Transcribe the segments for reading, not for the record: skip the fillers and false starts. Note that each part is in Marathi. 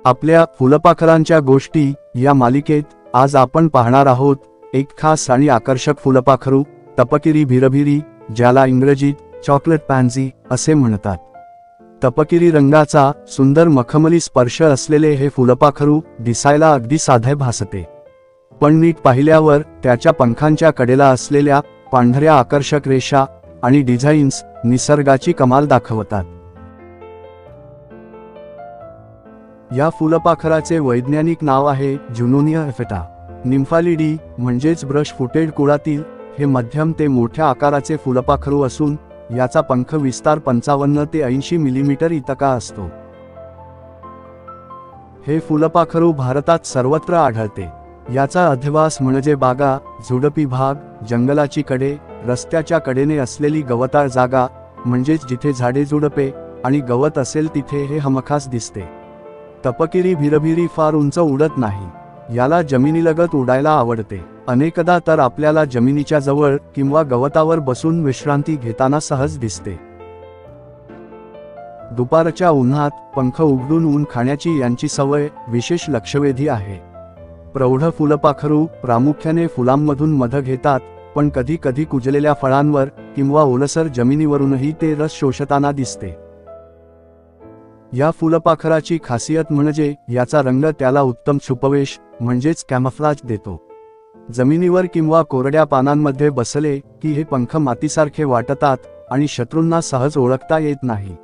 आपल्या फुलपाखरांच्या गोष्टी या मालिकेत आज आपण पाहणार आहोत एक खास आणि आकर्षक फुलपाखरू, तपकिरी भिरभिरी, ज्याला इंग्रजीत चॉकलेट पॅन्झी असे म्हणतात। तपकिरी रंगाचा सुंदर मखमली स्पर्श असलेले हे फुलपाखरू दिसायला अगदी साधे भासते, पण नीट पाहिल्यावर त्याच्या पंखांच्या कडेला असलेल्या पांढऱ्या आकर्षक रेषा आणि डिझाईन्स निसर्गाची कमाल दाखवतात। या फुलपाखराचे वैज्ञानिक नाव आहे जुनोनिया एफेटा निम्फालिडी, म्हणजेच ब्रश फुटेड कुळातील हे मध्यम ते मोठ्या आकाराचे फुलपाखरू असून याचा पंख विस्तार 55 ते 80 मिलीमीटर इतका असतो। हे फुलपाखरू भारतात सर्वत्र आढळते। याचा अधिवास म्हणजे बागा, झुडपी भाग, जंगलाची कडे, रस्त्याच्या कडेने असलेली गवताळ जागा, म्हणजेच जिथे झाडे, झुडपे आणि गवत असेल तिथे हे हमखास दिसते। तपकिरी भिरभिरी फार उंच उडत नाही, याला जमिनीलगत उडायला आवडते। अनेकदा तर आपल्याला जमिनीच्या जवळ किंवा गवतावर बसून विश्रांती घेताना सहज दिसते। दुपारच्या उन्हात पंख उघडून ऊन खाण्याची यांची सवय विशेष लक्षवेधी आहे। प्रौढ फुलपाखरू प्रामुख्याने फुलांमधून मध घेतात, पण कधी कधी कुजलेल्या फळांवर किंवा ओलसर जमिनीवरूनही ते रस शोषताना दिसते। या फुलपाखराची खासियत म्हणजे याचा रंग त्याला उत्तम छुपवेश म्हणजेच कॅमफ्लाज देतो। जमिनीवर किंवा कोरड्या पानांमध्ये बसले की हे पंख मातीसारखे वाटतात आणि शत्रूंना सहज ओळखता येत नाही।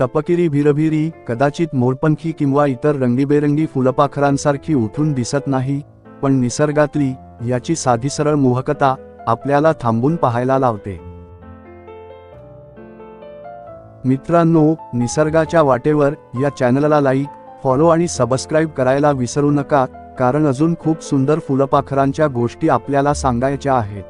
तपकिरी भिरभिरी कदाचित मोरपंखी किंवा इतर रंगीबेरंगी फुलपाखरांसारखी उठून दिसत नाही, पण निसर्गातली याची साधी सरळ मोहकता आपल्याला थांबून पाहायला लावते। मित्रांनो, निसर्गाच्या वाटेवर या चॅनलला लाईक, फॉलो आणि सबस्क्राईब करायला विसरू नका, कारण अजून खूप सुंदर फुलपाखरांच्या गोष्टी आपल्याला सांगायच्या आहेत।